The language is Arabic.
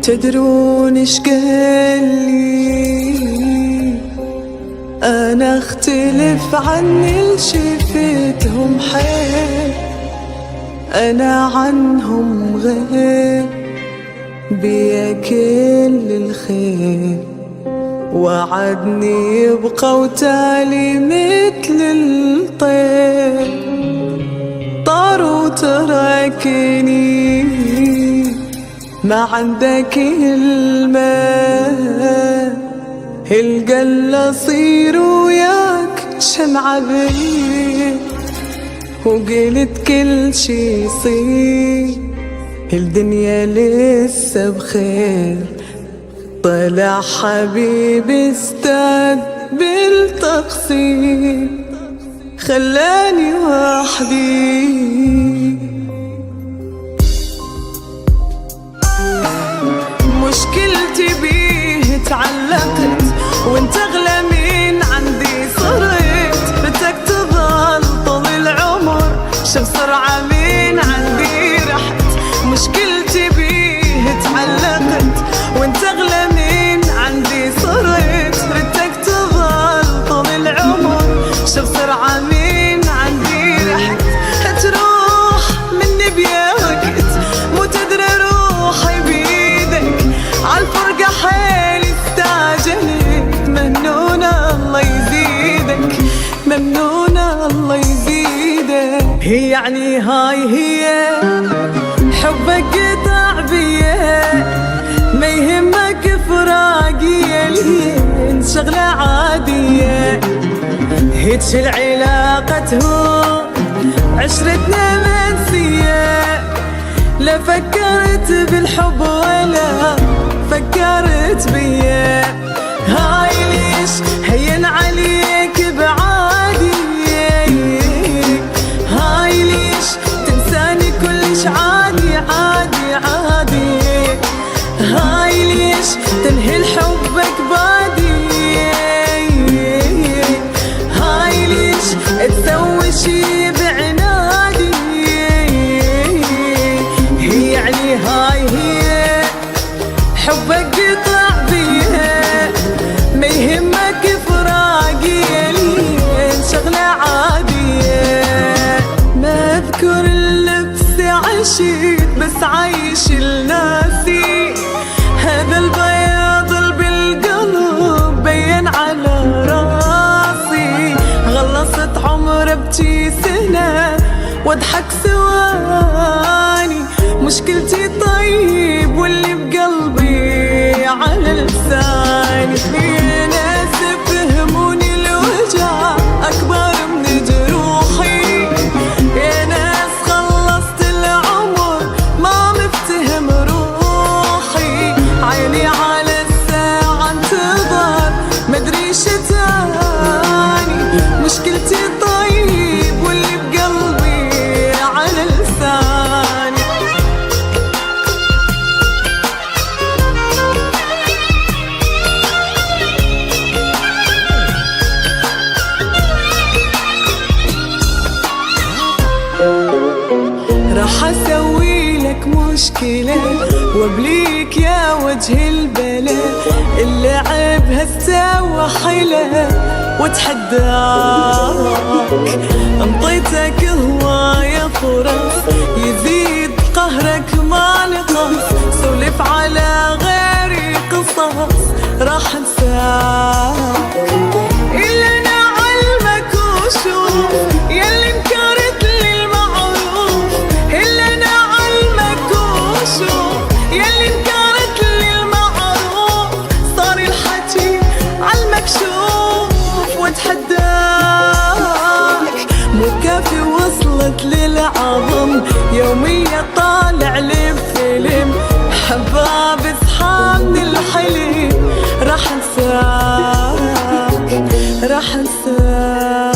تدرون ايش قالي؟ انا اختلف عن اللي شفتهم حيل، انا عنهم غير، بيا كل الخير، وعدني يبقى وتالي مثل الطير، طار وتركني ما عندك الماء، القل صير وياك شمعة بيه، وقلت كل شي يصير، الدنيا لسه بخير، طلع حبيبي استقبل تقصير، خلاني وحدي. مشكلتي بيه تعلقت، وانت اغلى من عندي صرت، بدك تظل طول العمر، شو بسرعة من عندي رحت. مشكلتي بيه تعلقت، وانت اغلى من عندي صرت، بدك تظل طول العمر، شو بسرعة من عندي رحت. هتروح مني بيا وقت، مو تدري روحي بيدك، عالفرقة حيلي استعجلت، ممنونة الله يزيدك، ممنونة الله يزيدك. هي يعني هاي هي حبك قطع بيا، ما يهمك فراقي الين شغلة عادية، هيتش العلاقة هو عشرتنا منسية، لا فكرت بالحب ولا فكرت بيا. هاي ليش هين عليك بعادي، هاي ليش تنساني كلش عادي عادي عادي، هاي ليش تنهي حبك بادي، هاي ليش تسوي شي بعنادي. هي يعني هاي هي حبك قطع بيها، ما يهمك فراقي الين شغلة عادية. ما اذكر اللبس عشيت، بس عايش لناسي، هذا البياض اللي بالقلب بين على راسي. غلصت عمر ابكي سنة واضحك ثواني، مشكلتي طيب واللي بقلبي على لساني. يا ناس فهموني الوجع أكبر من جروحي، يا ناس خلصت العمر ما مفتهم روحي، عيني على الساعة انتظر مدري شتاني، مشكلتي طيب واللي بقلبي على لساني. راح اسوي لك مشكلة وابليك يا وجه البلاء، اللعب هسه وحلة واتحداك، انطيتك هواية فرص يزيد قهرك ما نقص، سولف على غيري قصص راح انساك. إلا أنا علمك وشوف يلي انكرت لي المعروف، إلا أنا علمك وشوف يلي انكرت لي المعروف، صار الحكي عالمكشوف واتحداك، مو كافي وصلت للعظم، يوميا طالع لي فيلم، حباب اصحى من الحلم، راح انساك راح انساك.